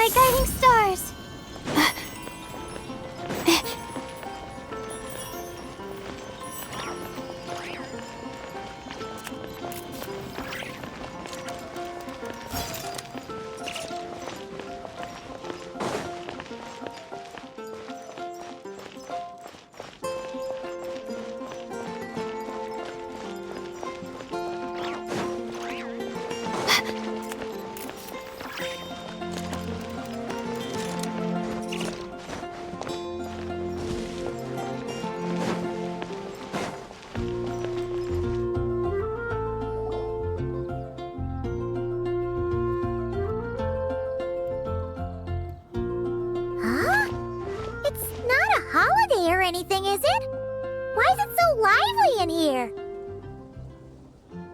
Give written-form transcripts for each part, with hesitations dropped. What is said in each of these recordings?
my guiding stars. Anything, is it? Why is it so lively in here?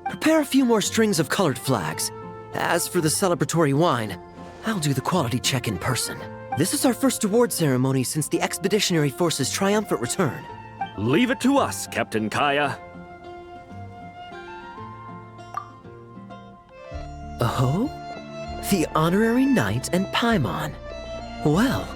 Prepare a few more strings of colored flags. As for the celebratory wine, I'll do the quality check in person. This is our first award ceremony since the Expeditionary Force's triumphant return. Leave it to us, Captain Kaya. Oh? The Honorary Knight and Paimon. Well,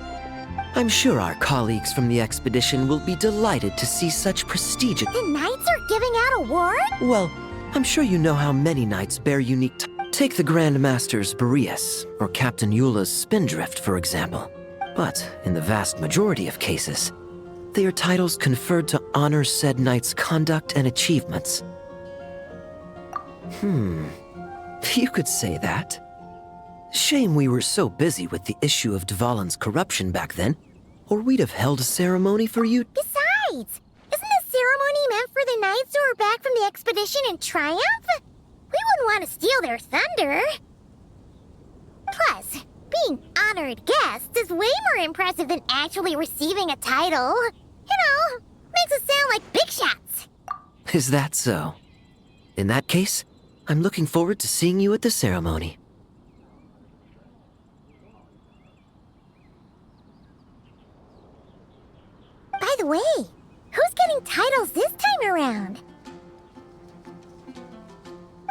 I'm sure our colleagues from the expedition will be delighted to see such prestigious— The Knights are giving out awards? Well, I'm sure you know how many knights bear unique Take the Grand Master's Boreas, or Captain Eula's Spindrift, for example. But in the vast majority of cases, they are titles conferred to honor said knight's conduct and achievements. You could say that. Shame we were so busy with the issue of Dvalin's corruption back then, or we'd have held a ceremony for you. Besides, isn't the ceremony meant for the knights who are back from the expedition in triumph? We wouldn't want to steal their thunder. Plus, being honored guests is way more impressive than actually receiving a title. You know, makes us sound like big shots. Is that so? In that case, I'm looking forward to seeing you at the ceremony. By the way, who's getting titles this time around?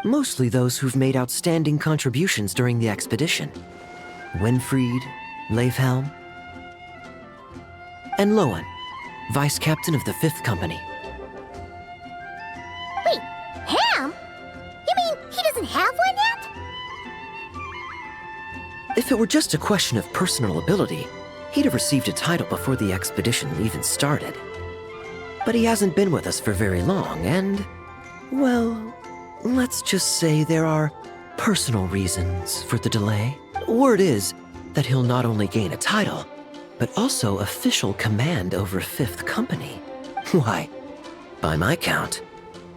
Mostly those who've made outstanding contributions during the expedition. Winfried, Leifhelm, and Lohen, Vice Captain of the 5th Company. Wait, Ham? You mean he doesn't have one yet? If it were just a question of personal ability, he'd have received a title before the expedition even started. But he hasn't been with us for very long, and, well, let's just say there are personal reasons for the delay. Word is that he'll not only gain a title, but also official command over 5th Company. Why, by my count,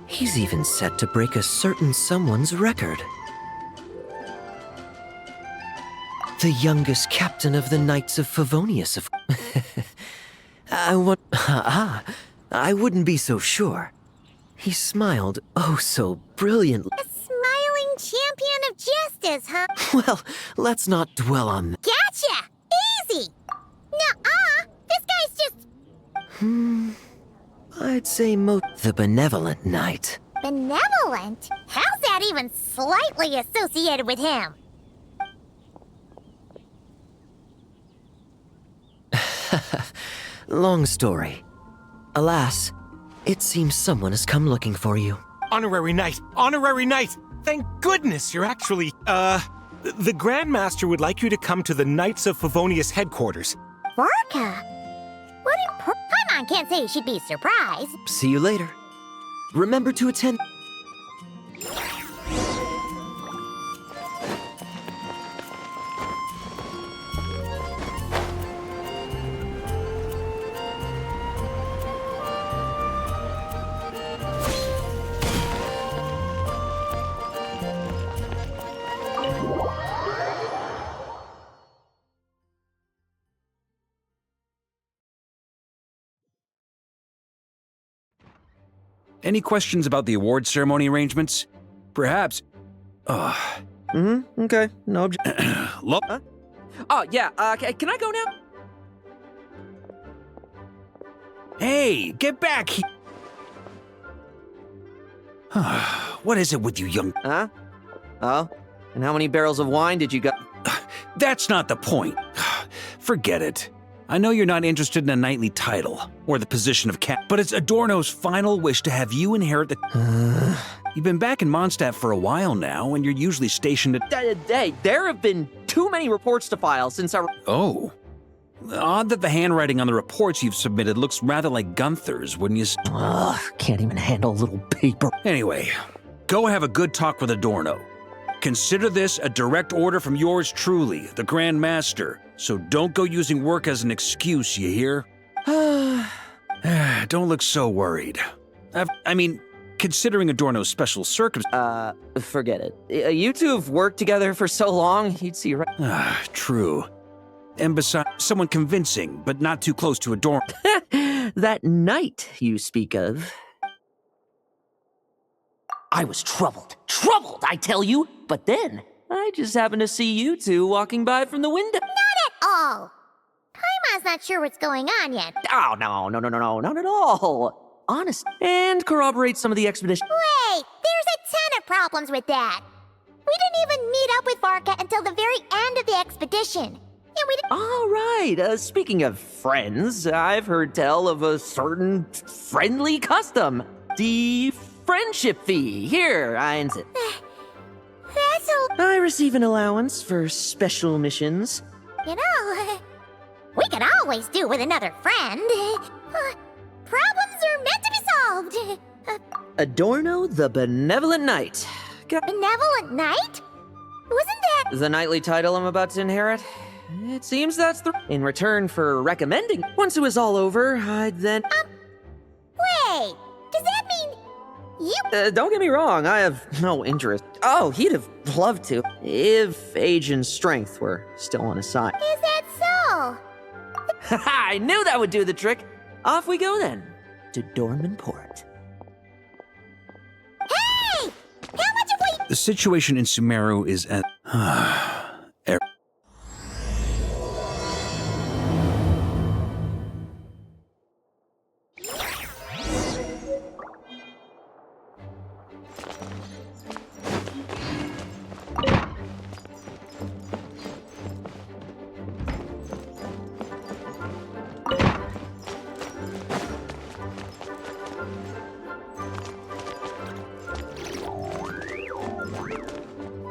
he's even set to break a certain someone's record. The youngest captain of the Knights of Favonius, of I wouldn't be so sure. He smiled oh so brilliantly. A smiling champion of justice, huh? Well, let's not dwell on that. Gotcha! Easy! Nuh-uh! This guy's just... I'd say the benevolent knight. benevolent? How's that even slightly associated with him? Long story. Alas, it seems someone has come looking for you. Honorary Knight! Honorary Knight! Thank goodness you're actually, the Grand Master would like you to come to the Knights of Favonius headquarters. Varka? What Paimon can't say she'd be surprised. See you later. Remember to attend. Any questions about the award ceremony arrangements? Perhaps. Okay. No objection. Look. Huh? Oh, yeah, can I go now? Hey, get back here. What is it with you young... Huh? Oh? And how many barrels of wine did you got? That's not the point. Forget it. I know you're not interested in a knightly title or the position of cat, but it's Adorno's final wish to have you inherit the. You've been back in Mondstadt for a while now, and you're usually stationed at. Hey, there have been too many reports to file since our. Oh. Odd that the handwriting on the reports you've submitted looks rather like Gunther's, wouldn't you? Ugh, can't even handle a little paper. Anyway, go have a good talk with Adorno. Consider this a direct order from yours truly, the Grand Master. So don't go using work as an excuse, you hear? Don't look so worried. I mean, considering Adorno's special circumstances. Forget it. You two have worked together for so long, you'd see right. True. And besides, someone convincing, but not too close to Adorno. That night you speak of. I was troubled, I tell you. But then, I just happened to see you two walking by from the window. Oh, Paimon's not sure what's going on yet. Oh, no, not at all. Honest. And corroborate some of the expedition. Wait, there's a ton of problems with that. We didn't even meet up with Varka until the very end of the expedition. And we didn't. All right, speaking of friends, I've heard tell of a certain friendly custom. The friendship fee. Here, I ends it. That's all. I receive an allowance for special missions. You know, we could always do with another friend. Problems are meant to be solved. Adorno the Benevolent Knight. Benevolent Knight? Wasn't that... The knightly title I'm about to inherit? It seems that's in return for recommending. Once it was all over, I'd then... Wait, does that mean you... don't get me wrong, I have no interest. Oh, he'd have loved to, if age and strength were still on his side. Is that so? I knew that would do the trick. Off we go then, to Dornman Port. Hey! How much have we... The situation in Sumeru is at...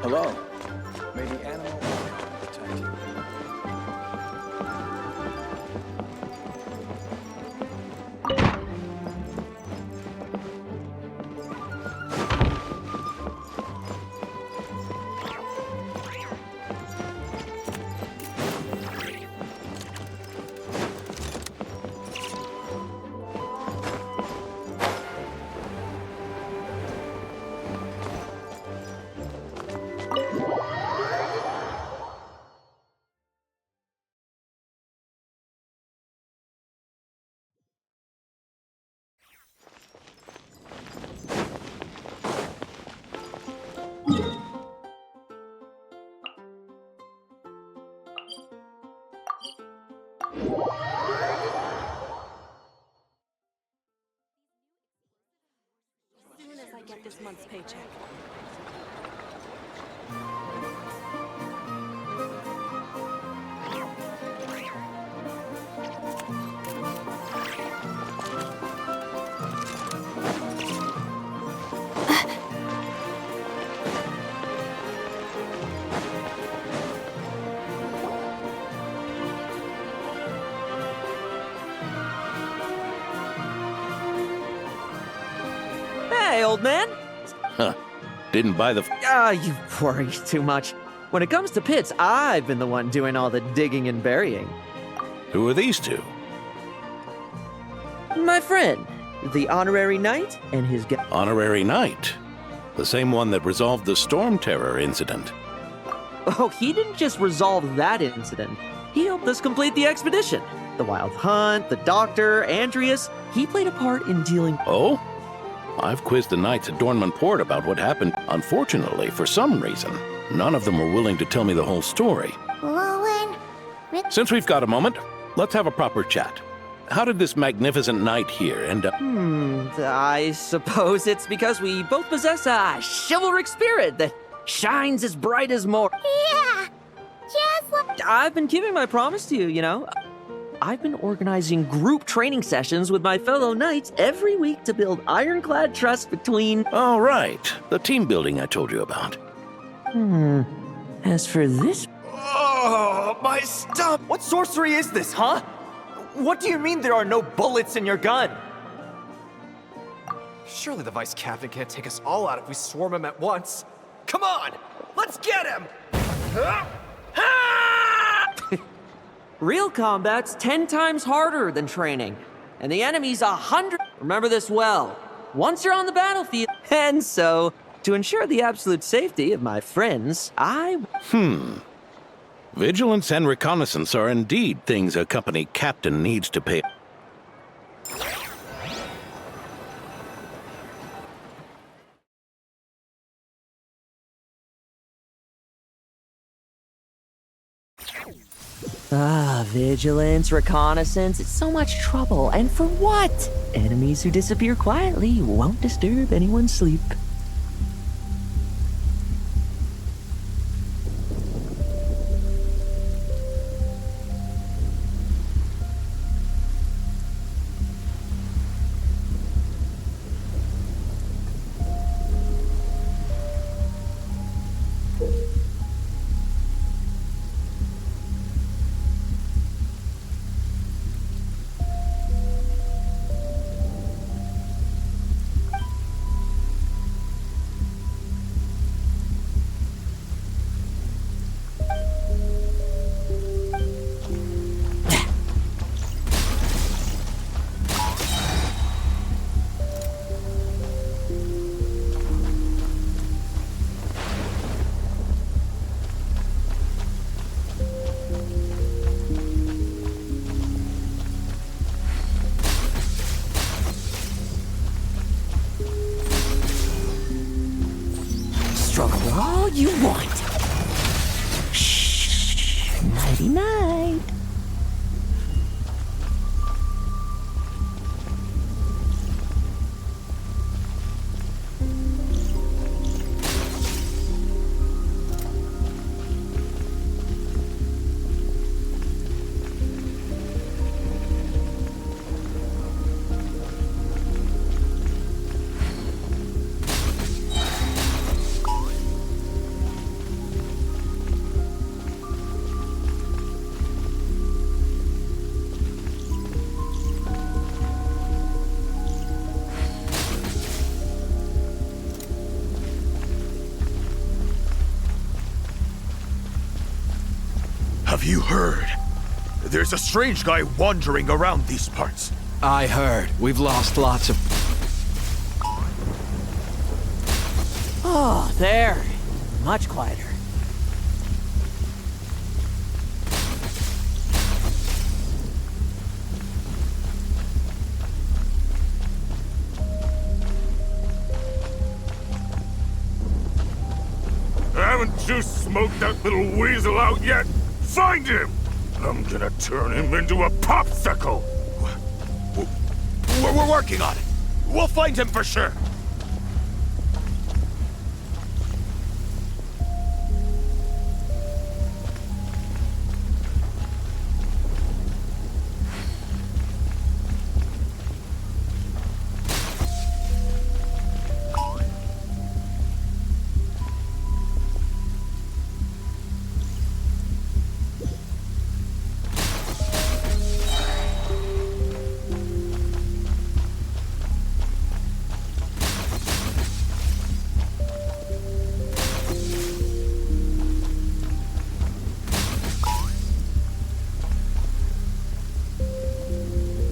Hello. May the animal protect you. Get this month's paycheck. Hey, old man. Huh. Didn't buy the... You worry too much. When it comes to pits, I've been the one doing all the digging and burying. Who are these two? My friend, the honorary knight and his Honorary Knight. The same one that resolved the Storm Terror incident. Oh, he didn't just resolve that incident. He helped us complete the expedition. The Wild Hunt, the Doctor, Andreas. He played a part in dealing... Oh? I've quizzed the knights at Dornman Port about what happened. Unfortunately, for some reason, none of them were willing to tell me the whole story. Lohen? Since we've got a moment, let's have a proper chat. How did this magnificent knight here end up? I suppose it's because we both possess a chivalric spirit that shines as bright as more. Yeah, just like... I've been keeping my promise to you, you know? I've been organizing group training sessions with my fellow knights every week to build ironclad trust between... All right, the team building I told you about. As for this... Oh, my stump! What sorcery is this, huh? What do you mean there are no bullets in your gun? Surely the vice captain can't take us all out if we swarm him at once. Come on, let's get him! Real combat's 10 times harder than training, and the enemy's 100. Remember this well. Once you're on the battlefield, and so, to ensure the absolute safety of my friends, Vigilance and reconnaissance are indeed things a company captain needs to pay. Vigilance, reconnaissance, it's so much trouble, and for what? Enemies who disappear quietly won't disturb anyone's sleep. Struggle all you want. Shh. Nighty night. Have you heard? There's a strange guy wandering around these parts. I heard. We've lost lots of... Oh, there. Much quieter. Haven't you smoked that little weasel out yet? Find him! I'm gonna turn him into a popsicle! We're working on it. We'll find him for sure.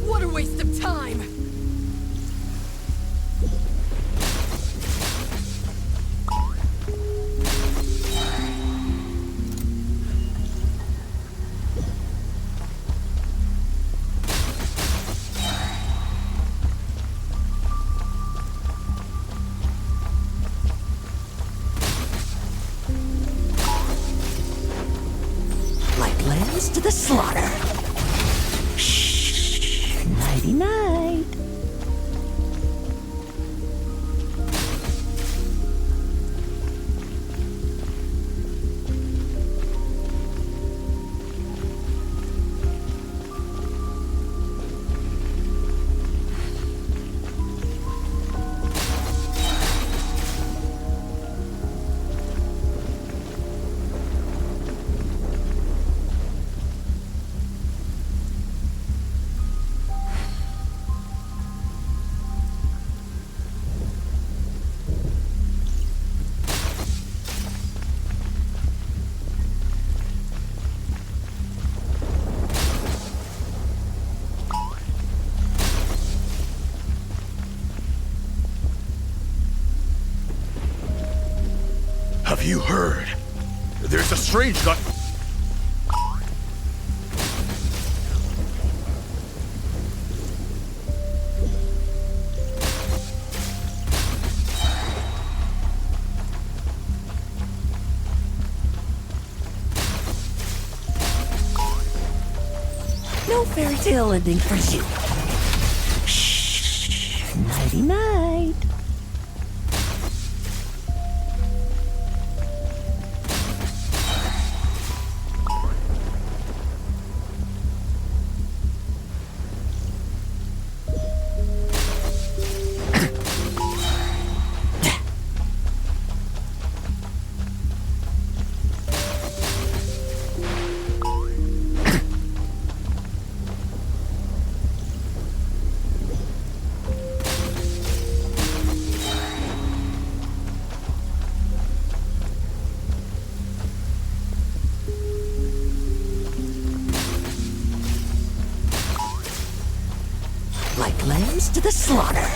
What a waste of time! Like lambs to the slaughter. Shh. Nighty night. Have you heard? There's a strange guy. No fairy tale ending for you. Shh. Nighty night. Like lambs to the slaughter.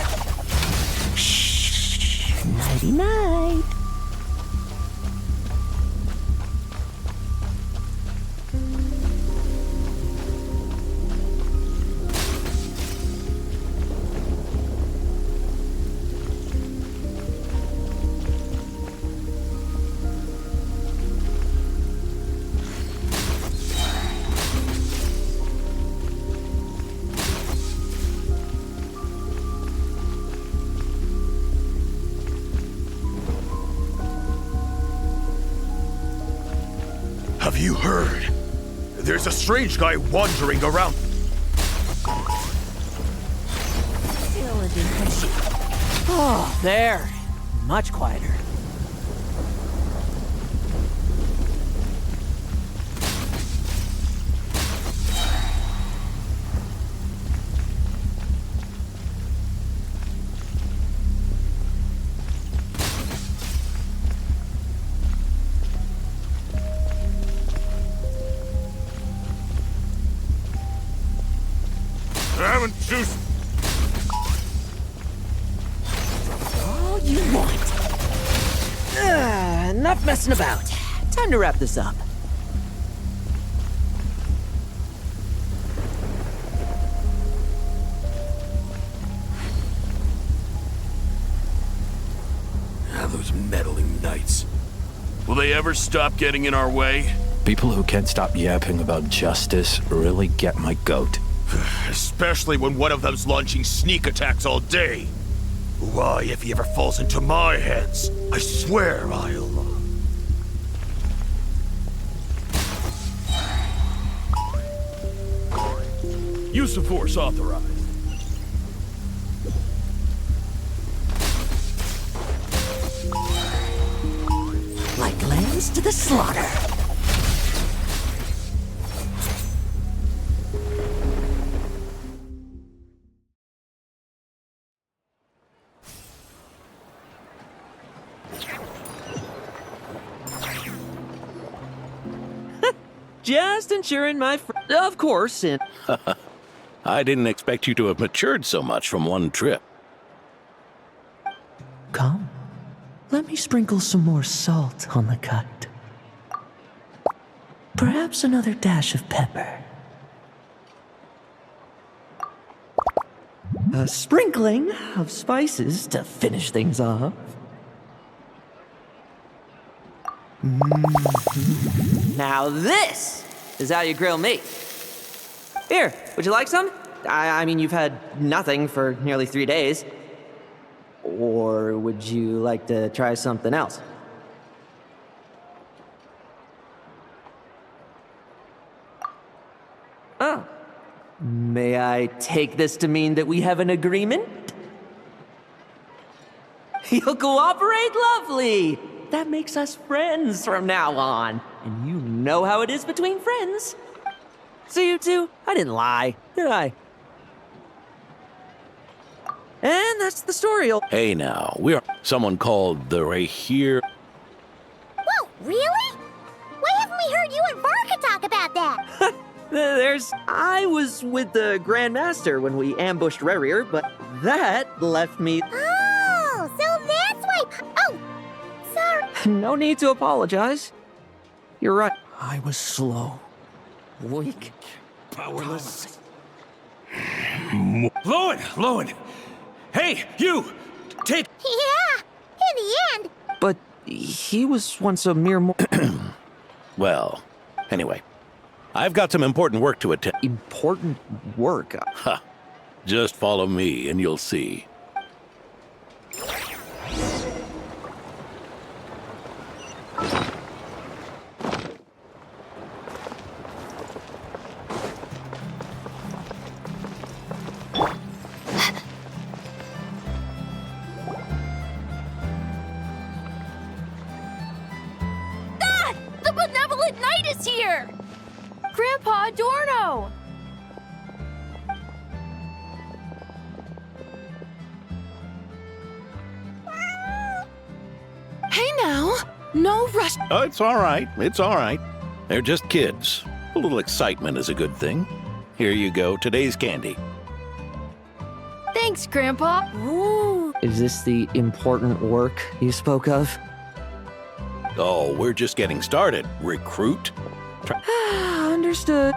Shh. Nighty night. Have you heard? There's a strange guy wandering around. Oh, there. Much quieter. Haven't you? All you want. Enough messing about. Time to wrap this up. Those meddling knights. Will they ever stop getting in our way? People who can't stop yapping about justice really get my goat. Especially when one of them's launching sneak attacks all day. Why, if he ever falls into my hands, I swear I'll... Use of force authorized. Like lambs to the slaughter. Just ensuring my of course, and I didn't expect you to have matured so much from one trip. Come. Let me sprinkle some more salt on the cut. Perhaps another dash of pepper. A sprinkling of spices to finish things off. Now this is how you grill meat. Here, would you like some? I mean, you've had nothing for nearly 3 days. Or would you like to try something else? Oh. May I take this to mean that we have an agreement? You'll cooperate? Lovely! That makes us friends from now on. And you know how it is between friends. So you two, I didn't lie, did I? And that's the story. Hey now, we are someone called the Rahir. Whoa, really? Why haven't we heard you and Varka talk about that? I was with the Grand Master when we ambushed Rerir, but that left me... Oh, so that's why... Oh, sorry. No need to apologize. You're right. I was slow, weak, Powerless. Lohen! Hey, you! Take... Yeah, in the end. but he was once a mere Well, anyway, I've got some important work to attend. important work. Ha! Just follow me and you'll see. The benevolent knight is here! Grandpa Adorno! Hey now, no rush. Oh, it's all right. It's all right. They're just kids. A little excitement is a good thing. Here you go, today's candy. Thanks, Grandpa. Ooh. Is this the important work you spoke of? Oh, we're just getting started, recruit. Understood.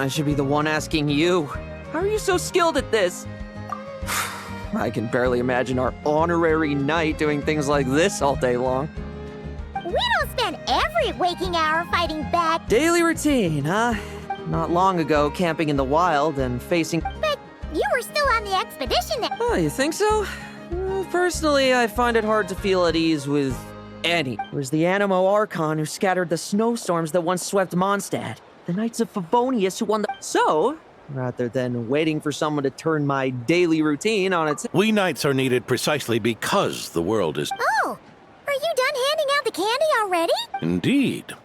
I should be the one asking you. How are you so skilled at this? I can barely imagine our honorary knight doing things like this all day long. We don't spend every waking hour fighting bad. Daily routine, huh? Not long ago, camping in the wild and facing... But you were still on the expedition then. Oh, you think so? Personally, I find it hard to feel at ease with any. It was the Animo Archon who scattered the snowstorms that once swept Mondstadt. The Knights of Favonius who won the... So, rather than waiting for someone to turn my daily routine on its... We knights are needed precisely because the world is... Oh, are you done handing out the candy already? Indeed.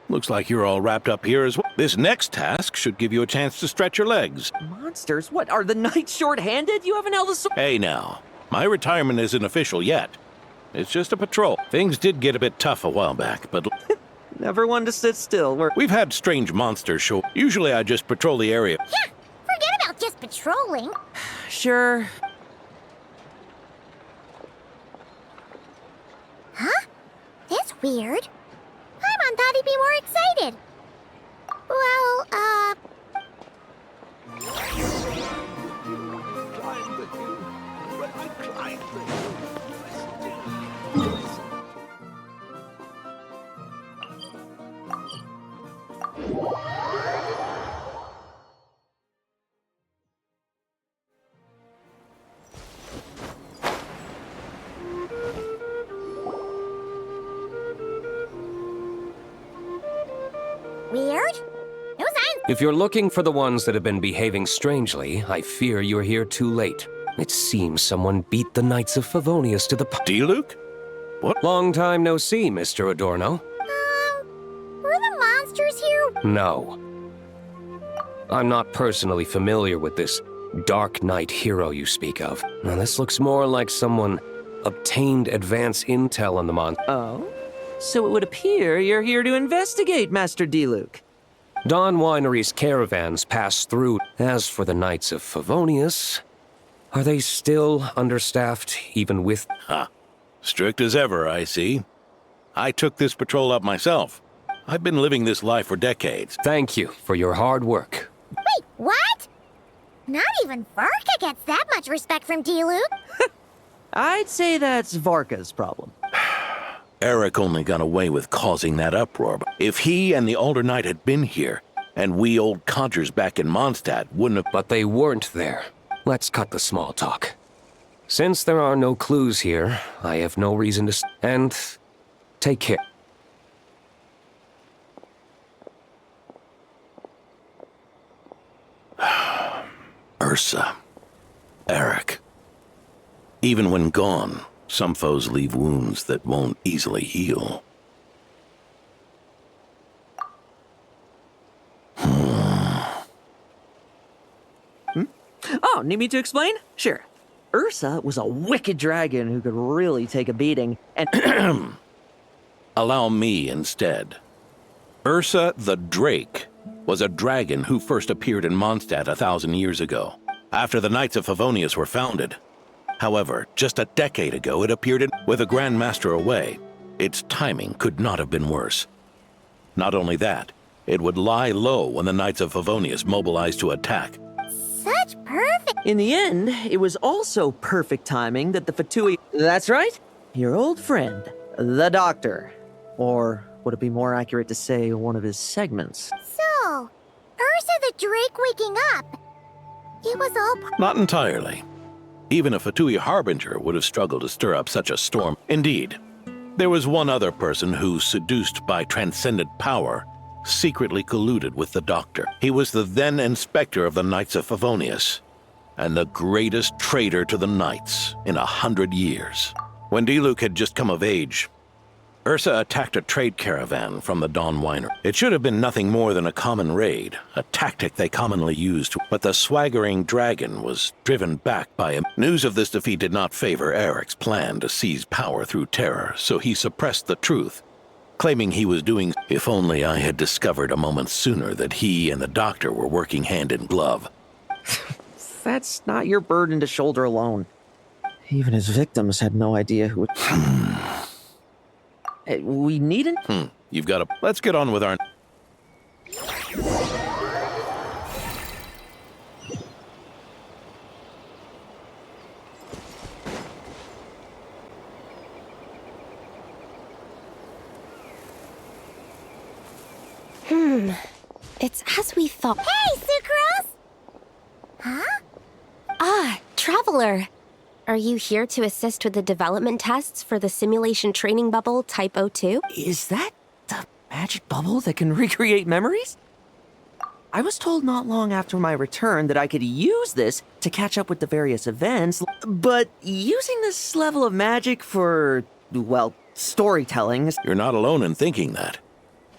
Looks like you're all wrapped up here as well. This next task should give you a chance to stretch your legs. Monsters? What, are the Knights short-handed? You haven't held a sword... Hey now, my retirement isn't official yet. It's just a patrol. Things did get a bit tough a while back, but... Never one to sit still. We've had strange monsters show. Usually I just patrol the area. Yeah, forget about just patrolling. Sure. Huh? That's weird. Paimon thought he'd be more excited. Well, weird? No signs. If you're looking for the ones that have been behaving strangely, I fear you're here too late. It seems someone beat the Knights of Favonius to the D-Luke? What? Long time no see, Mr. Adorno. Were the monsters here? No. I'm not personally familiar with this Dark Knight hero you speak of. Now, this looks more like someone obtained advance intel on the Oh? So it would appear you're here to investigate, Master D-Luke. Dawn Winery's caravans pass through. As for the Knights of Favonius, are they still understaffed, even with... Ha! Strict as ever, I see. I took this patrol up myself. I've been living this life for decades. Thank you for your hard work. Wait, what? Not even Varka gets that much respect from D-Luke. I'd say that's Varka's problem. Eric only got away with causing that uproar. If he and the Alder Knight had been here, and we old codgers back in Mondstadt wouldn't have... But they weren't there. Let's cut the small talk. Since there are no clues here, I have no reason to... And take care. Ursa. Eric. Even when gone, some foes leave wounds that won't easily heal. Oh, need me to explain? Sure. Ursa was a wicked dragon who could really take a beating, and Allow me instead. Ursa the Drake was a dragon who first appeared in Mondstadt 1,000 years ago, after the Knights of Favonius were founded. However, just a decade ago it appeared with the Grand Master away. Its timing could not have been worse. Not only that, it would lie low when the Knights of Favonius mobilized to attack. Such perfect. in the end, it was also perfect timing that the Fatui... That's right, your old friend, the Doctor. Or would it be more accurate to say one of his segments? So, Ursa the Drake waking up. It was all... Not entirely. Even a Fatui Harbinger would have struggled to stir up such a storm. Indeed, there was one other person who, seduced by transcendent power, secretly colluded with the Doctor. He was the then Inspector of the Knights of Favonius, and the greatest traitor to the Knights in 100 years. When Diluc had just come of age, Ursa attacked a trade caravan from the Dawn Winery. It should have been nothing more than a common raid, a tactic they commonly used, but the swaggering dragon was driven back by him. News of this defeat did not favor Eric's plan to seize power through terror, so he suppressed the truth, claiming he was doing... If only I had discovered a moment sooner that he and the Doctor were working hand in glove. That's not your burden to shoulder alone. Even his victims had no idea who... We needn't... You've got to... Let's get on with our... It's as we thought. Hey, Sucrose! Huh? Ah, Traveler. Are you here to assist with the development tests for the simulation training bubble Type 02? Is that the magic bubble that can recreate memories? I was told not long after my return that I could use this to catch up with the various events, but using this level of magic for, well, storytelling... You're not alone in thinking that.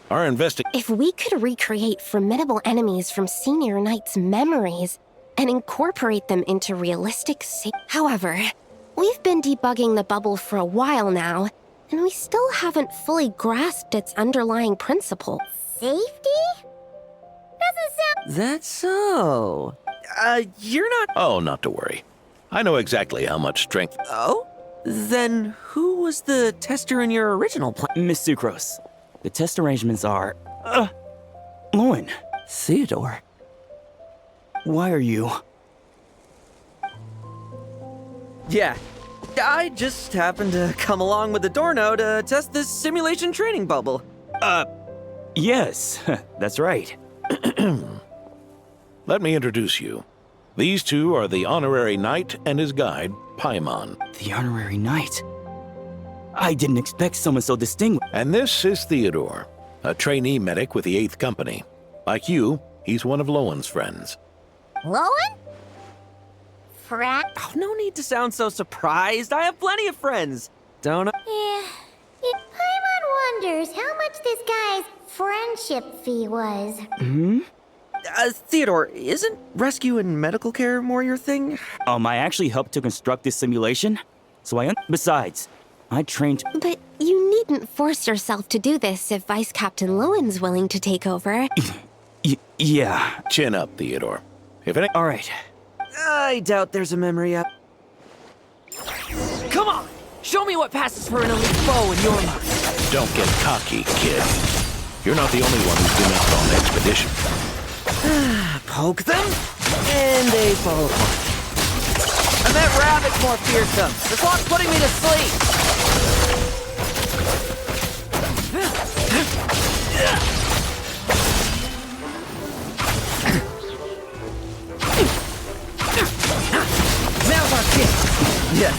Our If we could recreate formidable enemies from Senior Knight's memories and incorporate them into realistic However, we've been debugging the bubble for a while now, and we still haven't fully grasped its underlying principle. Safety? Doesn't sound... That's so... you're not... Oh, not to worry. I know exactly how much strength... Oh? Then who was the tester in your original plan? Miss Sucrose, the test arrangements are... Lohen. Theodore. Why are you... Yeah, I just happened to come along with the Dorno to test this simulation training bubble. Yes, that's right. Let me introduce you. These two are the honorary knight and his guide, Paimon. The honorary knight? I didn't expect someone so distinguished. And this is Theodore, a trainee medic with the 8th Company. Like you, he's one of Lowen's friends. Lohen? Frat? Oh, no need to sound so surprised. I have plenty of friends. Don't I? Yeah. Paimon wonders how much this guy's friendship fee was. Theodore, isn't rescue and medical care more your thing? I actually helped to construct this simulation, so Besides, I trained... But you needn't force yourself to do this if Vice Captain Lowen's willing to take over. Yeah. Chin up, Theodore. If any... All right. I doubt there's a memory up. Come on! Show me what passes for an elite foe in your mind. Don't get cocky, kid. You're not the only one who's been out on expedition. Poke them, and they fall apart. And that rabbit's more fearsome. This lock's putting me to sleep. Now's our chance. Yeah.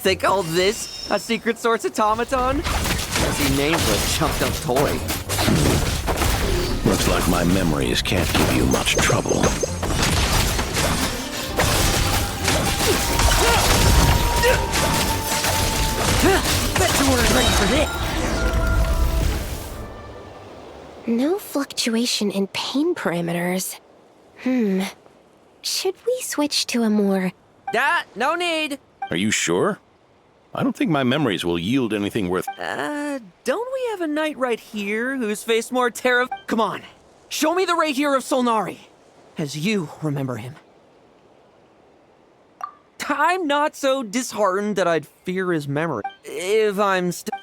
They call this a secret source automaton? He named a chunked up toy. Looks like my memories can't give you much trouble. Bet you weren't ready for this. No fluctuation in pain parameters. Should we switch to a more... No need. Are you sure? I don't think my memories will yield anything worth... Don't we have a knight right here who's faced more terror? Come on, show me the Rahir of Solnari, as you remember him. I'm not so disheartened that I'd fear his memory, if I'm still...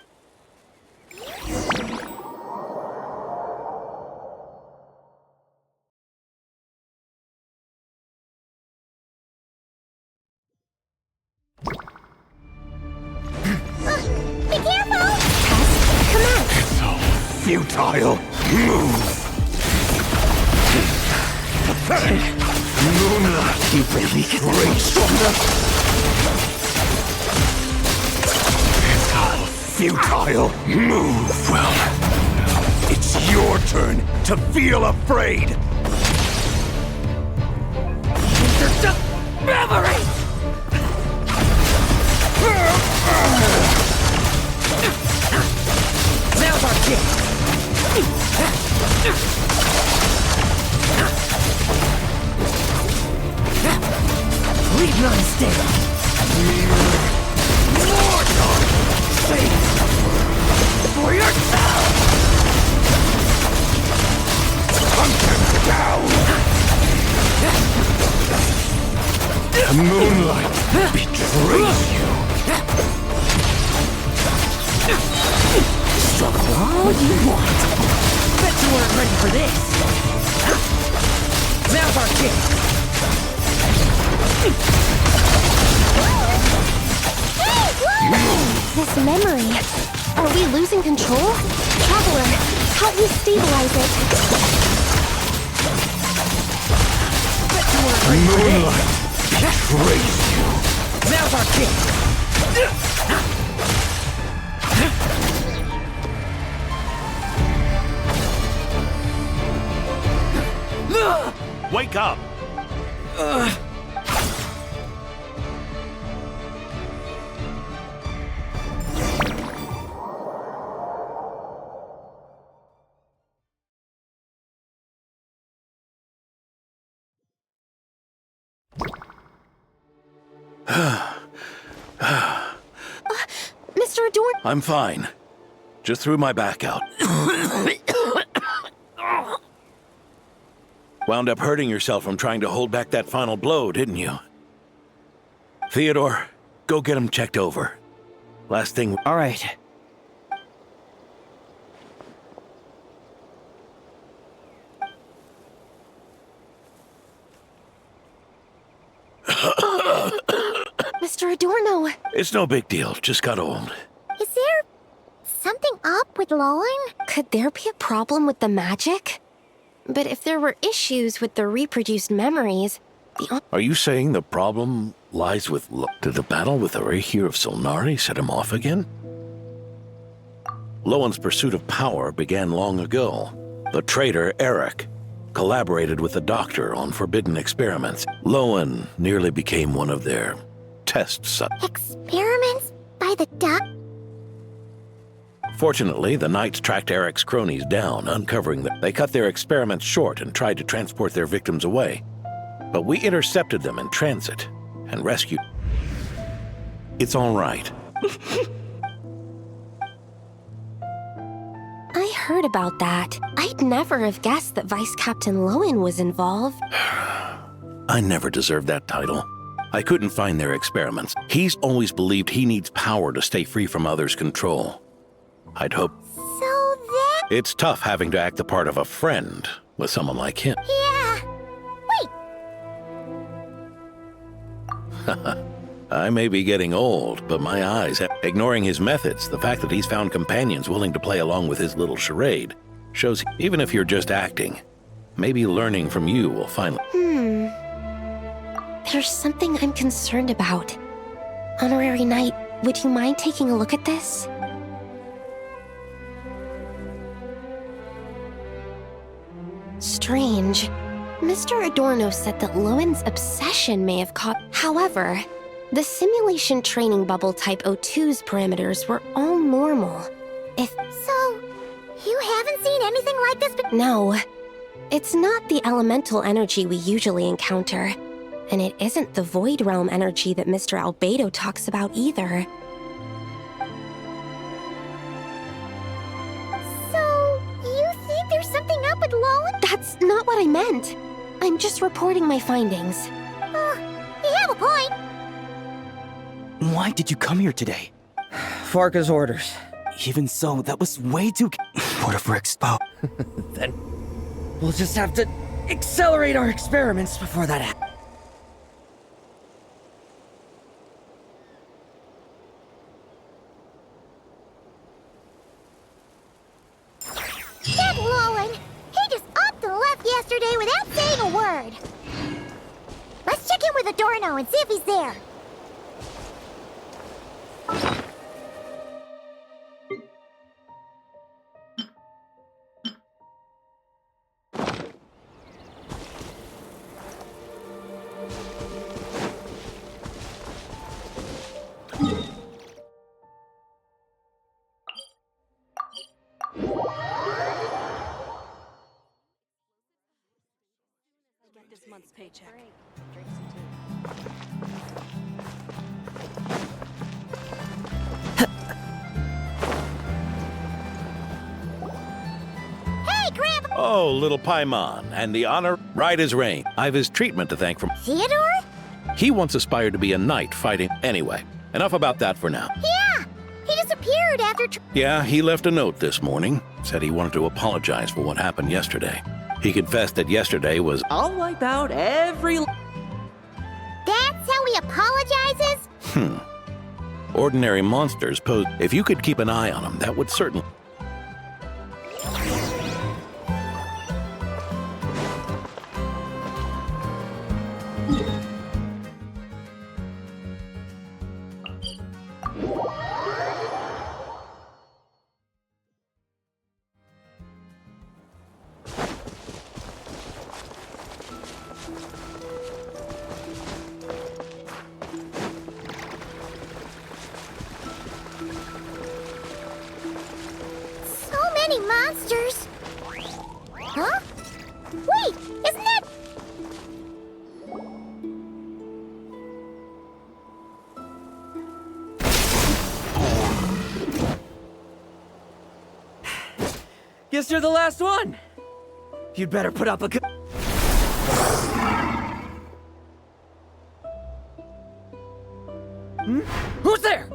Be careful! Come on! Futile. Move. Moonlight. You really get great stronger? Futile. Move. Well, it's your turn to feel afraid. They're just memories! Now's our chance! Leave none stay! More time! Save for yourself! Hunt them down! Moonlight betrays you! Struggle all you want! Bet you weren't ready for this! Now's our chance! This memory... Are we losing control? Traveler, help me stabilize it. Bet you weren't ready for Moonlight betrays you! this! Now's our chance! Wake up! Mr. Adorn... I'm fine. Just threw my back out. Wound up hurting yourself from trying to hold back that final blow, didn't you? Theodore, go get him checked over. Last thing... All right. Mr. Adorno... It's no big deal, just got old. Is there something up with Lohen? Could there be a problem with the magic? But if there were issues with the reproduced memories, Are you saying the problem lies with Did the battle with the Rahir of Solnari set him off again? Lowen's pursuit of power began long ago. The traitor, Eric, collaborated with the Doctor on forbidden experiments. Lohen nearly became one of their test subjects. Experiments by the doc? Fortunately, the Knights tracked Eric's cronies down, uncovering them. They cut their experiments short and tried to transport their victims away. But we intercepted them in transit and rescued. It's all right. I heard about that. I'd never have guessed that Vice Captain Lohen was involved. I never deserved that title. I couldn't find their experiments. He's always believed he needs power to stay free from others' control. I'd hope... So that... It's tough having to act the part of a friend with someone like him. Yeah. Wait. I may be getting old, but my eyes, ignoring his methods, the fact that he's found companions willing to play along with his little charade, shows even if you're just acting, maybe learning from you will finally... There's something I'm concerned about. Honorary Knight, would you mind taking a look at this? Strange. Mr. Adorno said that Lowen's obsession may have caught... However, the simulation training bubble type O2's parameters were all normal. So, you haven't seen anything like this No. It's not the elemental energy we usually encounter. And it isn't the Void Realm energy that Mr. Albedo talks about either. So, you think there's something up with Lohen? That's not what I meant. I'm just reporting my findings. You have a point. Why did you come here today? Farka's orders. Even so, that was way too... What if we're exposed? Then we'll just have to accelerate our experiments before that happens. That Lohen, he just upped and left yesterday without saying a word. Let's check in with Adorno and see if he's there. This month's paycheck. Hey, Grandpa! Oh, little Paimon, and the honor right as rain. I've his treatment to thank from... Theodore? He once aspired to be a knight fighting... Anyway, enough about that for now. Yeah! He disappeared after... Yeah, he left a note this morning. Said he wanted to apologize for what happened yesterday. He confessed that yesterday was... I'll wipe out every... That's how he apologizes? Ordinary monsters pose... If you could keep an eye on them, that would certainly... So many monsters. Huh? Wait, isn't that... Guess you're the last one. You'd better put up a good... Who's there?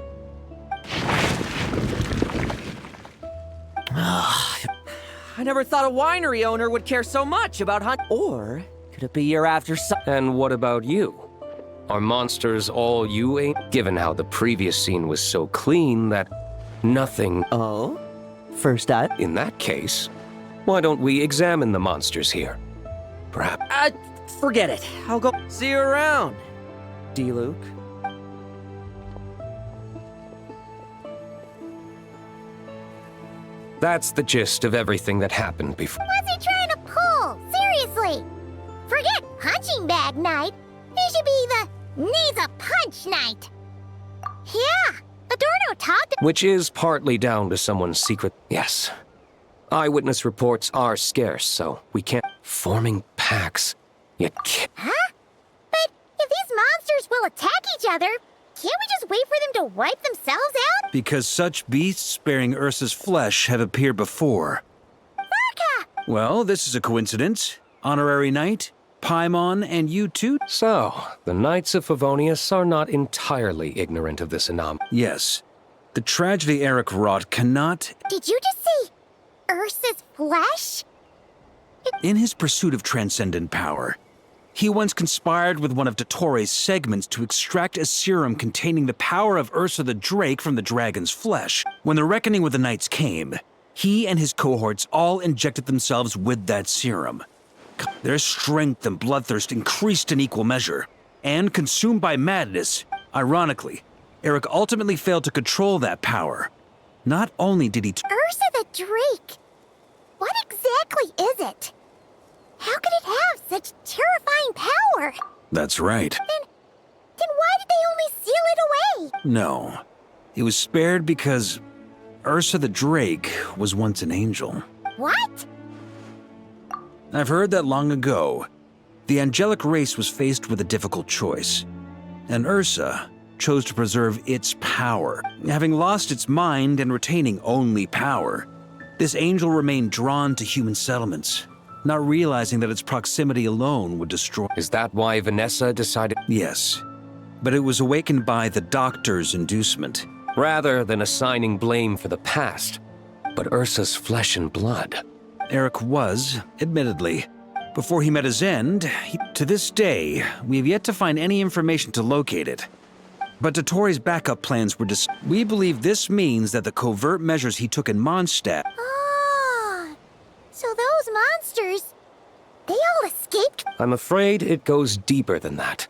I never thought a winery owner would care so much about hunt. Or could it be you're after some... And what about you? Are monsters all you ain't? Given how the previous scene was so clean that nothing... Oh? First up? In that case, why don't we examine the monsters here? Perhaps... Forget it. I'll go... See you around, D-Luke. That's the gist of everything that happened before. What's he trying to pull? Seriously! Forget punching bag night. He should be the needs a punch night. Yeah, Adorno talked... Which is partly down to someone's secret... Yes. Eyewitness reports are scarce, so we can't... Forming packs. Yet... Huh? But if these monsters will attack each other, can't we just wait for them to wipe themselves out? Because such beasts bearing Ursa's flesh have appeared before. Farka! Well, this is a coincidence. Honorary Knight, Paimon, and you too? So, the Knights of Favonius are not entirely ignorant of this anomaly. Yes. The tragedy Eric wrought cannot... Did you just say Ursa's flesh? In his pursuit of transcendent power, he once conspired with one of Dottores' segments to extract a serum containing the power of Ursa the Drake from the dragon's flesh. When the reckoning with the Knights came, he and his cohorts all injected themselves with that serum. Their strength and bloodthirst increased in equal measure, and consumed by madness, ironically, Eric ultimately failed to control that power. Not only did he... Ursa the Drake? What exactly is it? How could it have such terrifying power? That's right. Then why did they only seal it away? No. It was spared because Ursa the Drake was once an angel. What? I've heard that long ago, The angelic race was faced with a difficult choice, and Ursa chose to preserve its power. Having lost its mind and retaining only power, this angel remained drawn to human settlements, not realizing that its proximity alone would destroy. Is that why Vanessa decided? Yes, but it was awakened by the doctor's inducement. Rather than assigning blame for the past, but Ursa's flesh and blood. Eric was, admittedly. Before he met his end, to this day, we have yet to find any information to locate it. But Dottoro's backup plans were we believe this means that the covert measures he took in Mondstadt. Ah, so those monsters, they all escaped? I'm afraid it goes deeper than that.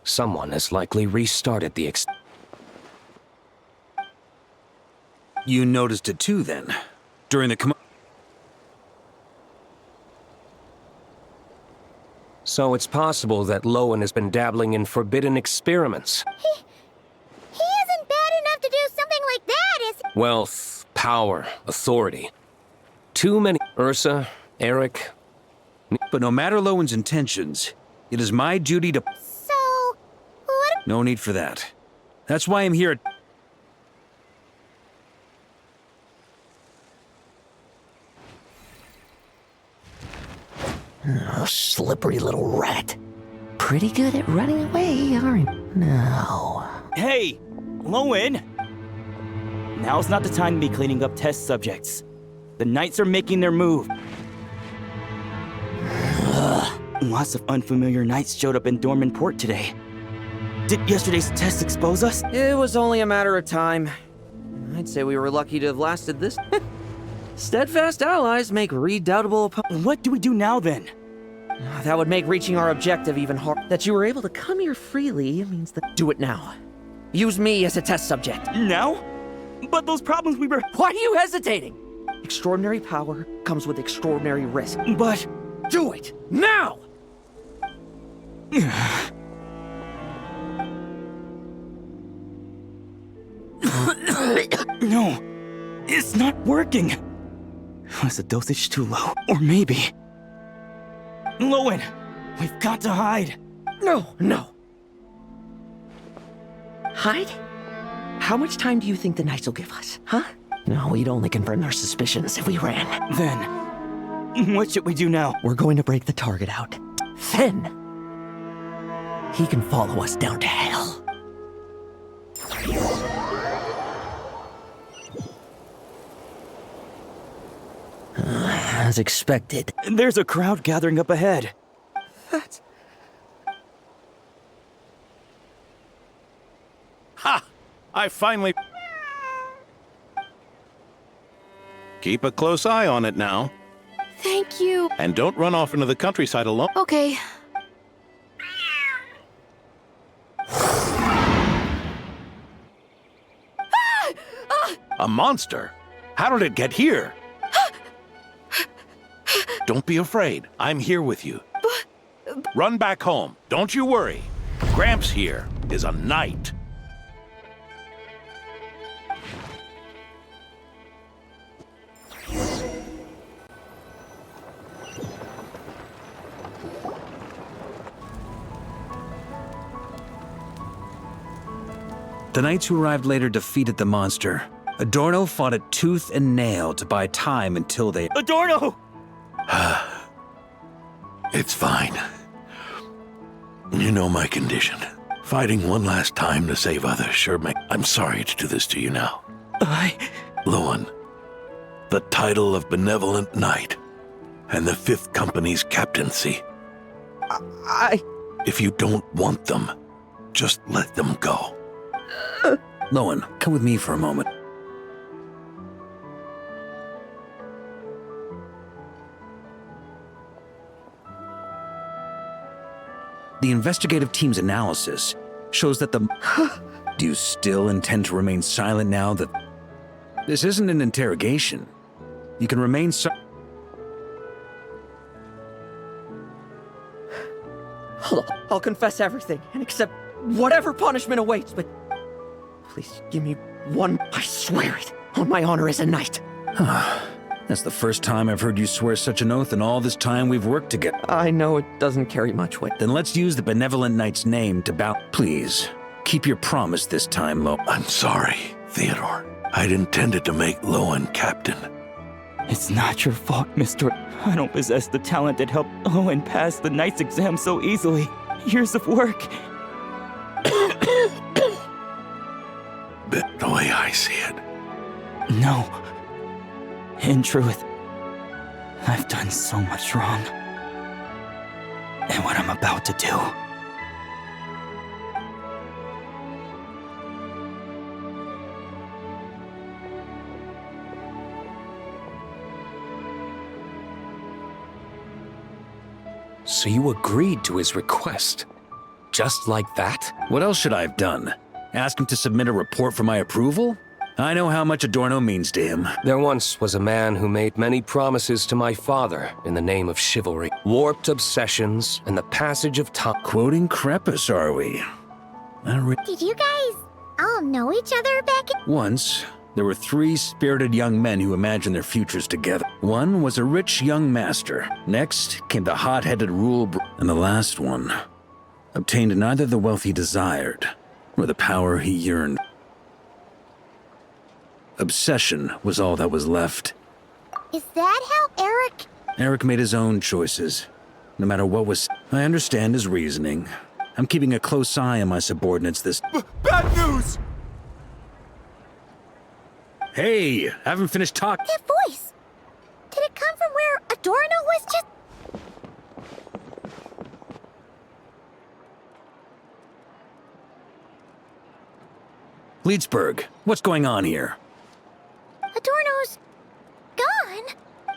Someone has likely restarted the You noticed it too, then? During the So it's possible that Lohen has been dabbling in forbidden experiments. He isn't bad enough to do something like that, is he? Wealth, power, authority. Too many. Ursa, Eric. But no matter Lowen's intentions, it is my duty to... So, what? No need for that. That's why I'm here at... Oh, slippery little rat. Pretty good at running away, aren't you? No. Hey, Lohen! Now's not the time to be cleaning up test subjects. The Knights are making their move. Lots of unfamiliar Knights showed up in Dorman Port today. Did yesterday's test expose us? It was only a matter of time. I'd say we were lucky to have lasted this. Steadfast allies make redoubtable opponents. What do we do now, then? That would make reaching our objective even harder. That you were able to come here freely means that... Do it now. Use me as a test subject. Now? But those problems we were... Why are you hesitating? Extraordinary power comes with extraordinary risk. But... Do it! Now! No, it's not working. Was the dosage too low? Or maybe... Lohen, we've got to hide. No. Hide? How much time do you think the Knights will give us, huh? No, we'd only confirm our suspicions if we ran. Then, what should we do now? We're going to break the target out. Then, he can follow us down to hell. As expected. There's a crowd gathering up ahead. That's... Ha! I finally... Keep a close eye on it now. Thank you. And don't run off into the countryside alone. Okay. A monster? How did it get here? Don't be afraid. I'm here with you. Run back home. Don't you worry. Gramps here is a knight. The Knights who arrived later defeated the monster. Adorno fought it tooth and nail to buy time until they... Adorno! It's fine. You know my condition. Fighting one last time to save others sure make... I'm sorry to do this to you now. Lohen, the title of Benevolent Knight, and the 5th Company's captaincy. If you don't want them, just let them go. Lohen, come with me for a moment. The investigative team's analysis shows that the... Do you still intend to remain silent now that... This isn't an interrogation. You can remain Hold on. I'll confess everything and accept whatever punishment awaits, but... Please give me one... I swear it, on my honor as a knight. That's the first time I've heard you swear such an oath in all this time we've worked together. I know it doesn't carry much weight. Then let's use the benevolent knight's name to bow. Please, keep your promise this time, Lo. I'm sorry, Theodore. I'd intended to make Lohen captain. It's not your fault, Mr. I don't possess the talent that helped Lohen pass the knight's exam so easily. Years of work. But the way I see it, No. In truth, I've done so much wrong. And what I'm about to do. So you agreed to his request? Just like that? What else should I have done? Ask him to submit a report for my approval? I know how much Adorno means to him. There once was a man who made many promises to my father in the name of chivalry. Warped obsessions and the passage of time. Quoting Crepus, are we? Did you guys all know each other back in... Once, there were 3 spirited young men who imagined their futures together. One was a rich young master. Next came the hot-headed and the last one obtained neither the wealth he desired nor the power he yearned. Obsession was all that was left. Is that how Eric made his own choices. No matter what was... I understand his reasoning. I'm keeping a close eye on my subordinates this... Bad news! Hey, haven't finished talking. That voice? Did it come from where Adorno was just... Leedsburg, what's going on here? Adorno's... gone?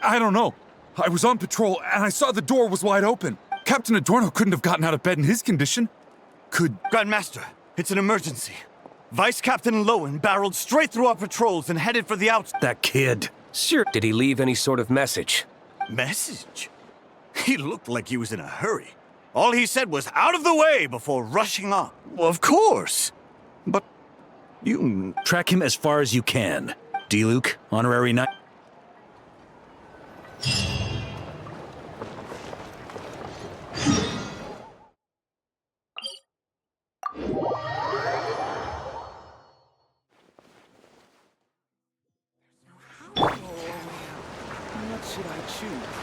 I don't know. I was on patrol, and I saw the door was wide open. Captain Adorno couldn't have gotten out of bed in his condition. Grandmaster, it's an emergency. Vice Captain Lohen barreled straight through our patrols and headed for the outside. That kid. Sure. Did he leave any sort of message? Message? He looked like he was in a hurry. All he said was out of the way before rushing off. Well, of course. But you... Track him as far as you can. D-Luke, honorary knight. What should I choose?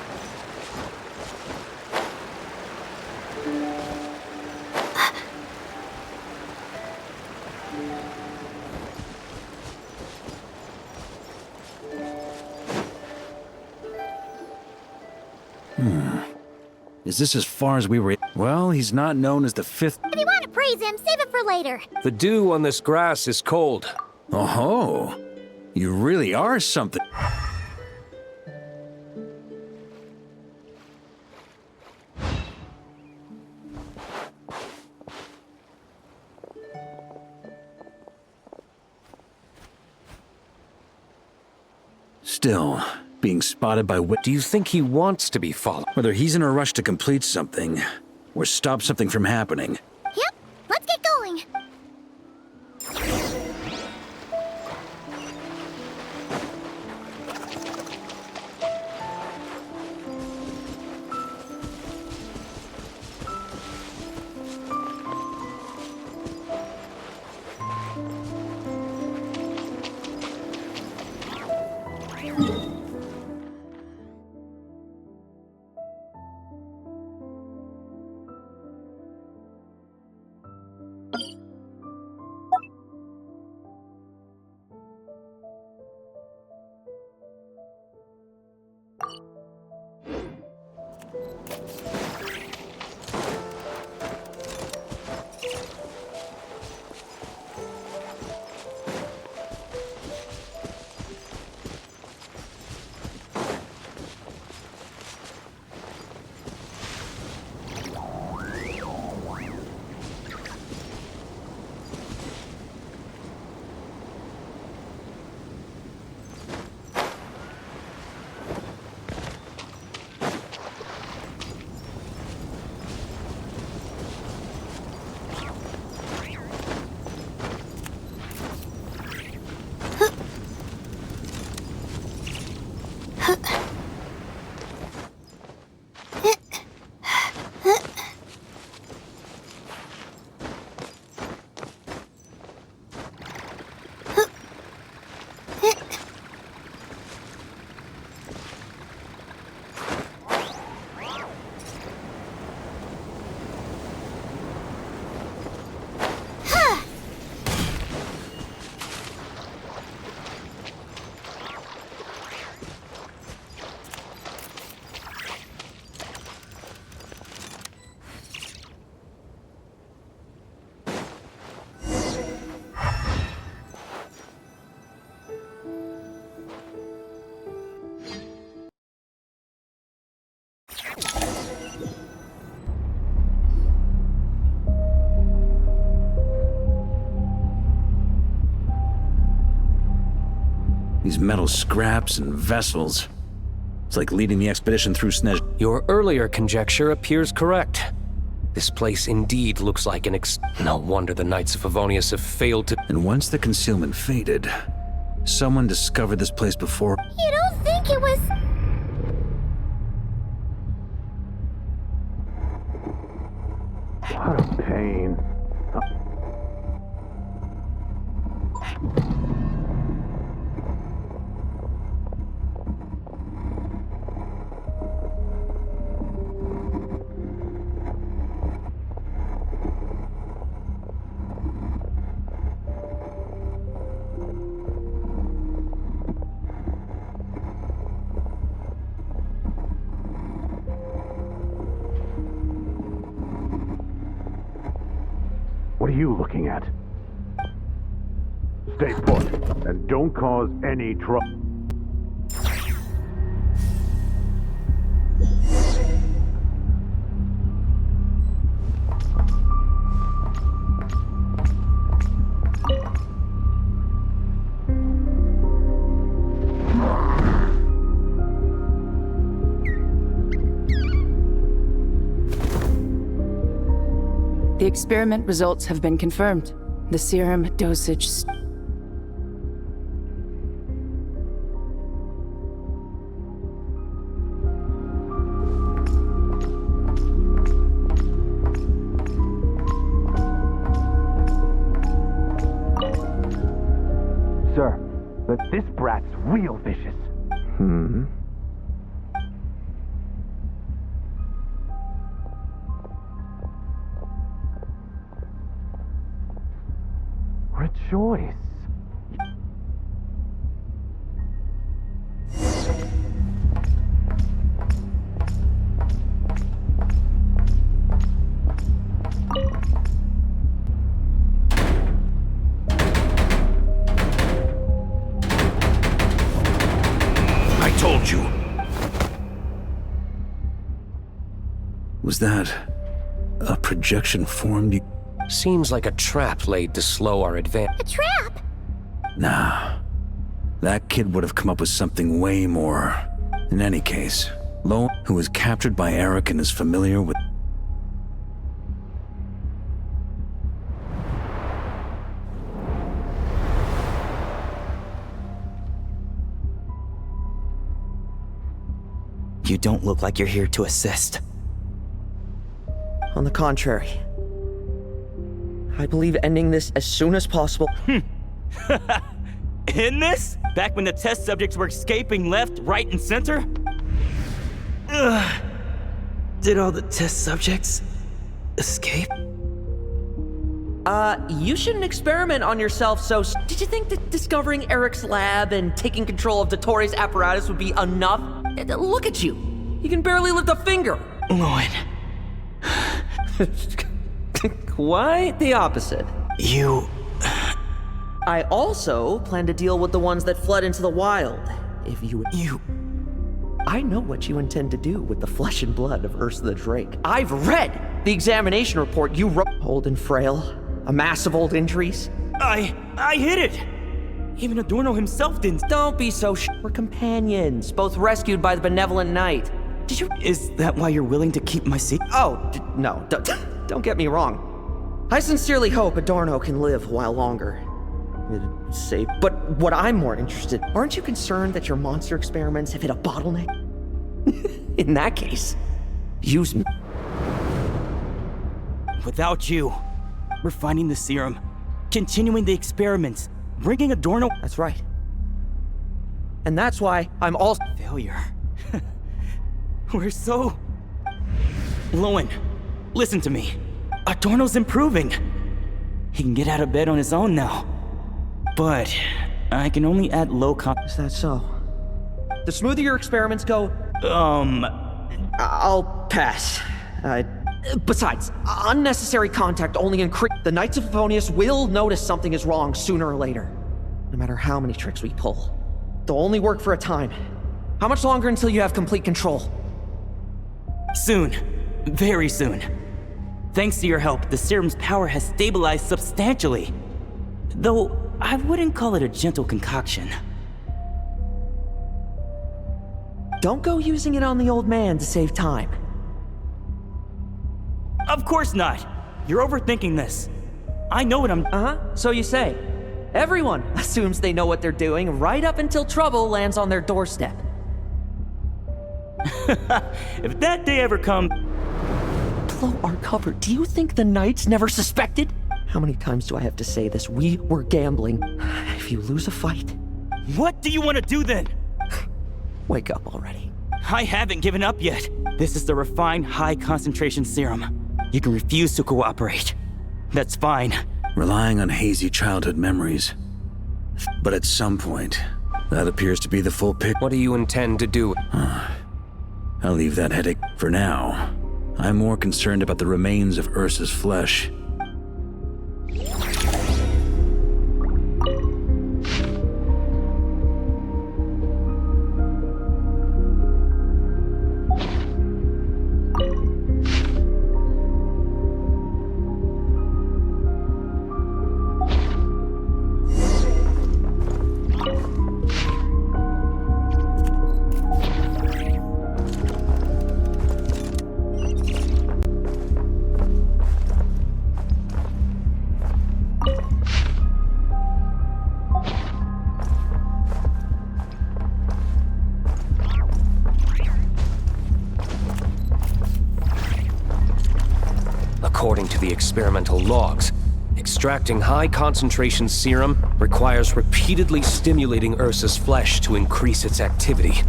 Is this as far as we were... Well, he's not known as the 5th... If you want to praise him, save it for later. The dew on this grass is cold. Oh-ho. You really are something. Still, being spotted by... Do you think he wants to be followed? Whether he's in a rush to complete something, or stop something from happening. Yep, let's get going. these metal scraps and vessels. It's like leading the expedition through Snezh. Your earlier conjecture appears correct. This place indeed looks like no wonder the Knights of Favonius have failed to— And once the concealment faded, someone discovered this place before. You don't think it was... What a pain. What are you looking at? Stay put, and don't cause any trouble. The experiment results have been confirmed. The serum dosage... Sir, but this brat's real vicious. Rejoice. I told you. Was that a projection formed? Seems like a trap laid to slow our advance. A trap? Nah. That kid would have come up with something way more. In any case, Lohen, who was captured by Eric and is familiar with... You don't look like you're here to assist. On the contrary, I believe ending this as soon as possible. In this? Back when the test subjects were escaping left, right, and center? Ugh. Did all the test subjects escape? You shouldn't experiment on yourself, so... Did you think that discovering Eric's lab and taking control of Dottore apparatus would be enough? Look at you. You can barely lift a finger. Lohen. Quite the opposite. You... I also plan to deal with the ones that fled into the wild. If you... I know what you intend to do with the flesh and blood of Ursa the Drake. I've read the examination report you wrote. Old and frail, a mass of old injuries. I hid it! Even Adorno himself didn't. Don't be so We're companions, both rescued by the benevolent knight. Did you... Is that why you're willing to keep my secret? Oh, no, don't get me wrong. I sincerely hope Adorno can live a while longer. Safe. But what I'm more interested, aren't you concerned that your monster experiments have hit a bottleneck? In that case, use me. Without you, we're finding the serum, continuing the experiments, bringing Adorno... That's right. And that's why I'm all... Failure. We're so... Lohen, listen to me. Adorno's improving. He can get out of bed on his own now. But I can only add low con... Is that so? The smoother your experiments go... I'll pass. Besides, unnecessary contact only increase... The Knights of Favonius will notice something is wrong sooner or later. No matter how many tricks we pull. They'll only work for a time. How much longer until you have complete control? Soon. Very soon. Thanks to your help, the serum's power has stabilized substantially. Though, I wouldn't call it a gentle concoction. Don't go using it on the old man to save time. Of course not. You're overthinking this. I know what I'm... So you say. Everyone assumes they know what they're doing right up until trouble lands on their doorstep. If that day ever comes... Blow our cover. Do you think the Knights never suspected? How many times do I have to say this? We were gambling. If you lose a fight... What do you want to do then? Wake up already. I haven't given up yet. This is the refined high-concentration serum. You can refuse to cooperate. That's fine. Relying on hazy childhood memories. But at some point, that appears to be the full picture. What do you intend to do? I'll leave that headache for now. I'm more concerned about the remains of Ursa's flesh. According to the experimental logs, extracting high-concentration serum requires repeatedly stimulating Ursa's flesh to increase its activity.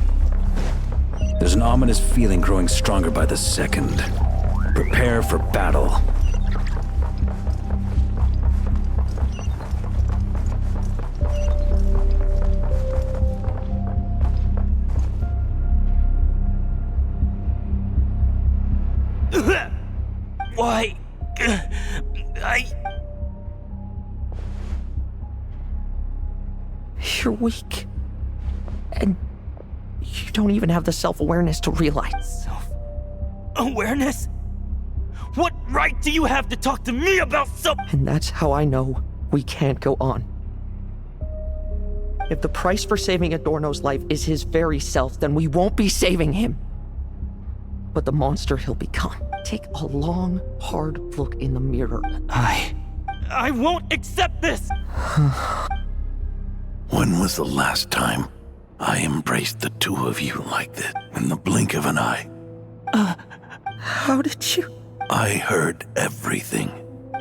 There's an ominous feeling growing stronger by the second. Prepare for battle. Why? You're weak. And you don't even have the self-awareness to realize. Self-awareness? What right do you have to talk to me about self- And that's how I know we can't go on. If the price for saving Adorno's life is his very self, then we won't be saving him. But the monster he'll become. Take a long, hard look in the mirror. I won't accept this! When was the last time I embraced the two of you like this? In the blink of an eye. How did you? I heard everything.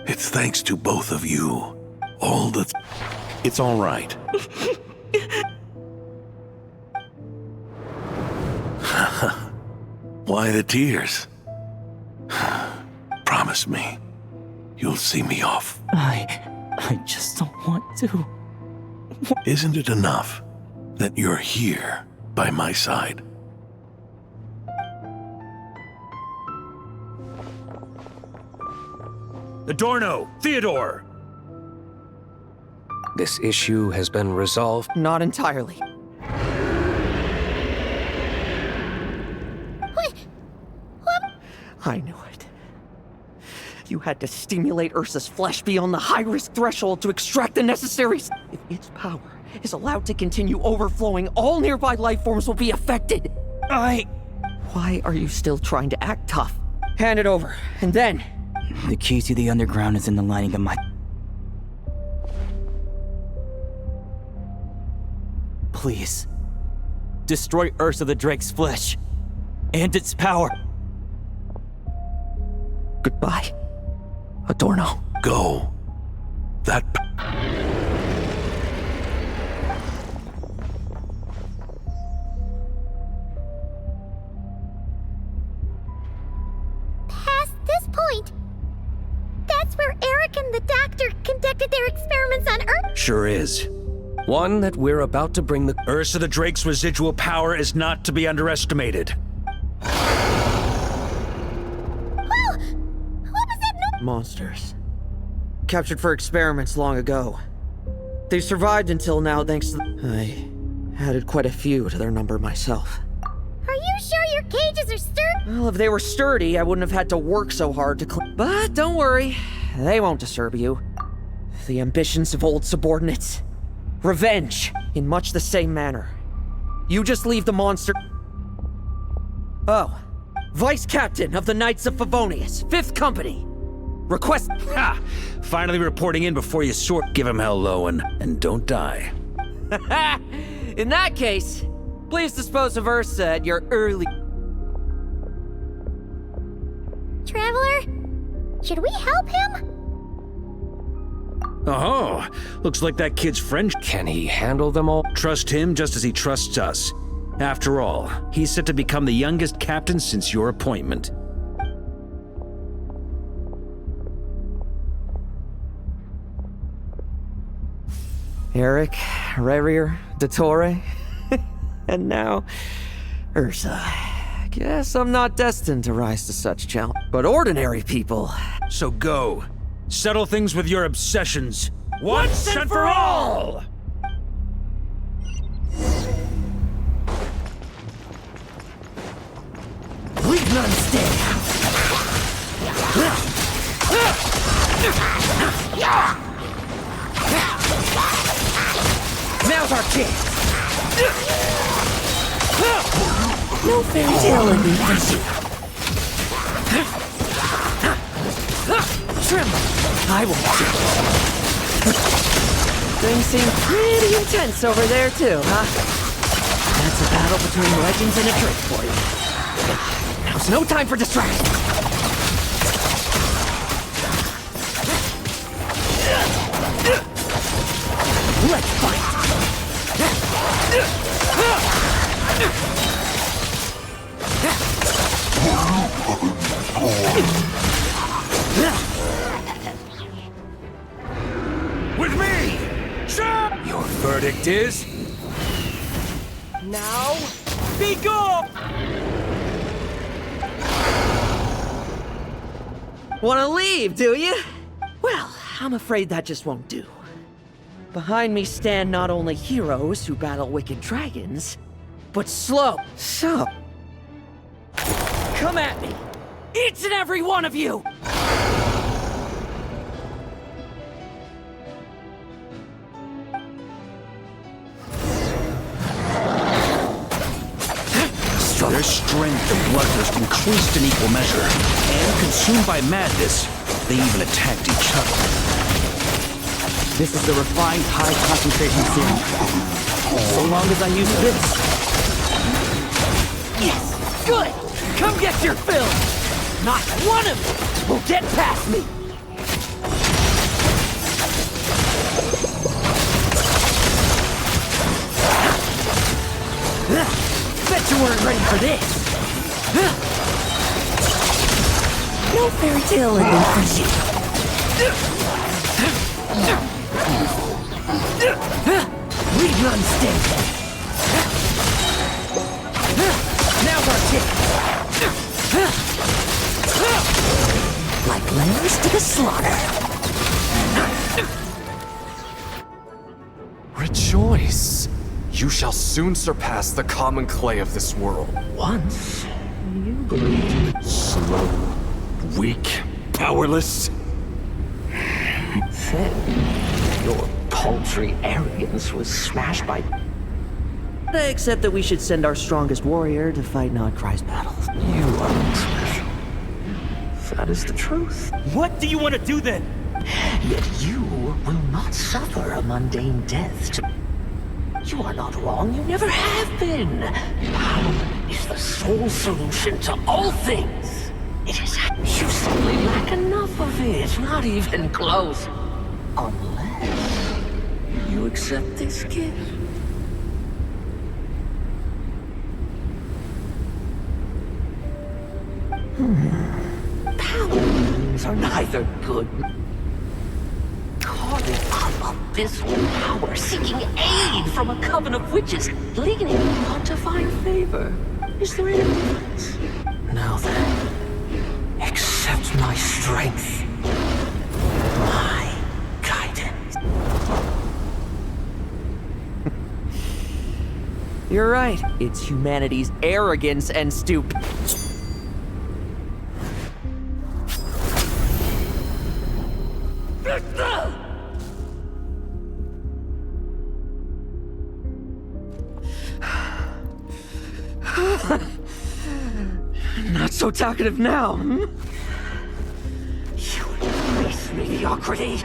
It's thanks to both of you. It's all right. Why the tears? Promise me, you'll see me off. I just don't want to. Isn't it enough that you're here by my side? Adorno! Theodore! This issue has been resolved? Not entirely. I knew it. You had to stimulate Ursa's flesh beyond the high-risk threshold to extract the necessaries. If its power is allowed to continue overflowing, all nearby life forms will be affected. Why are you still trying to act tough? Hand it over, and then... The key to the underground is in the lining of my... Please. Destroy Ursa the Drake's flesh. And its power. Goodbye, Adorno. Go. That... Past this point, that's where Eric and the doctor conducted their experiments on Earth. Sure is. One that we're about to bring the... Ursa the Drake's residual power is not to be underestimated. Monsters. Captured for experiments long ago. They've survived until now thanks to... I added quite a few to their number myself. Are you sure your cages are sturdy? Well, if they were sturdy, I wouldn't have had to work so hard to clean. But don't worry, they won't disturb you. The ambitions of old subordinates. Revenge, in much the same manner. You just leave the monster... Oh, Vice Captain of the Knights of Favonius, 5th Company. Request. Ha! Finally reporting in before you sort. Give him hell, Lohen, and don't die. In that case, please dispose of Ursa at your early. Traveler? Should we help him? Oh, looks like that kid's French. Can he handle them all? Trust him just as he trusts us. After all, he's set to become the youngest captain since your appointment. Eric, Rerier, Dottore, and now Ursa. Guess I'm not destined to rise to such challenge. But ordinary people. So go. Settle things with your obsessions. Once and for all! Leave none stand. Now's our chance. No fairy tale ending. Tremble. I won't do. Things seem pretty intense over there too, huh? That's a battle between legends and a trick for you. Now's no time for distraction. Let's fight. With me! Sure! Your verdict is? Now, be gone! Wanna leave, do you? Well, I'm afraid that just won't do. Behind me stand not only heroes who battle wicked dragons, but slow. So, come at me, each and every one of you! Their strength and bloodlust increased in equal measure, and consumed by madness, they even attacked each other. This is the refined high-concentration serum. So long as I use this. Yes! Good! Come get your fill! Not one of you will get past me! Bet you weren't ready for this! No fairy tale ending for you. Leave none standing! Now's our chance! Like lambs to the slaughter. Rejoice! You shall soon surpass the common clay of this world. Once, you believed Slow, weak, powerless. then your paltry arrogance was smashed by... Except that we should send our strongest warrior to fight Nodcry's battles. You are special. That is the truth. What do you want to do then? Yet you will not suffer a mundane death. You are not wrong, you never have been. Power is the sole solution to all things. It is... You simply lack enough of it, not even close. Unless you accept this gift. Powers are neither good. Calling up abysmal power, seeking aid from a coven of witches, leading you on to find favor. Is there any difference? Now then, accept my strength, my guidance. You're right. It's humanity's arrogance and stupid. so talkative now? You base mediocrity!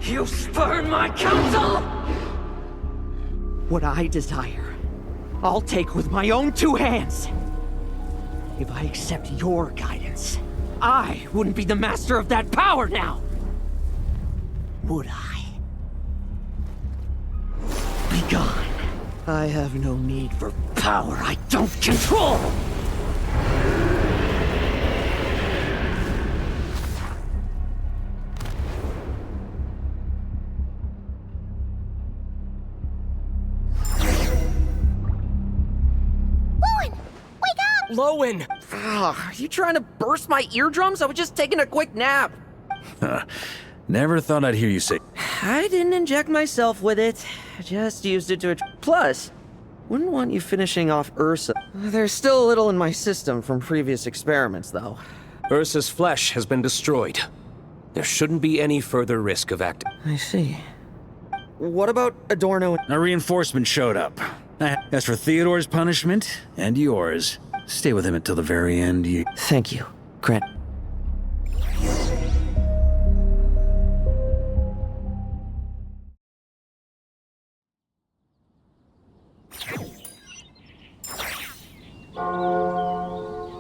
You spurn my counsel! What I desire, I'll take with my own 2 hands. If I accept your guidance, I wouldn't be the master of that power now! Would I? Be gone. I have no need for power I don't control! Lohen! Are you trying to burst my eardrums? I was just taking a quick nap. Never thought I'd hear you say. I didn't inject myself with it. I just used it to... Plus, wouldn't want you finishing off Ursa. There's still a little in my system from previous experiments, though. Ursa's flesh has been destroyed. There shouldn't be any further risk of acting. I see. What about Adorno? A reinforcement showed up. As for Theodore's punishment, and yours, stay with him until the very end. Thank you, Grant.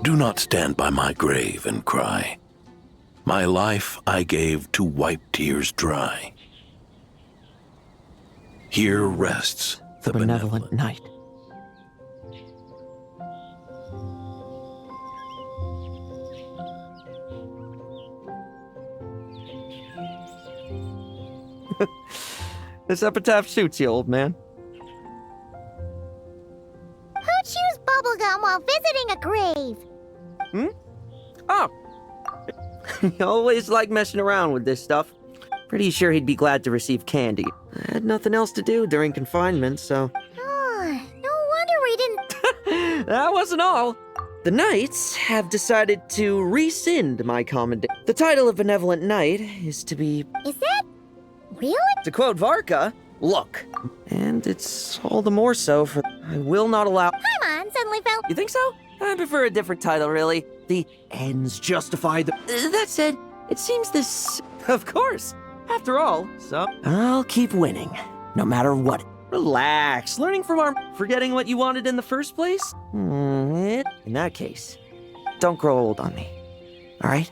Do not stand by my grave and cry. My life I gave to wipe tears dry. Here rests the benevolent knight. This epitaph suits you, old man. Who chews bubblegum while visiting a grave? Oh. You always like messing around with this stuff. Pretty sure he'd be glad to receive candy. I had nothing else to do during confinement, so... Oh, no wonder we didn't... That wasn't all. The Knights have decided to rescind my commendation. The title of Benevolent Knight is to be... Is that... really? To quote Varka, look. And it's all the more so for... I will not allow... Come on, suddenly felt... You think so? I prefer a different title, really. The ends justify the... That said, it seems this... Of course. After all, so... I'll keep winning, no matter what. Relax. Learning from our... Forgetting what you wanted in the first place? In that case, don't grow old on me. All right?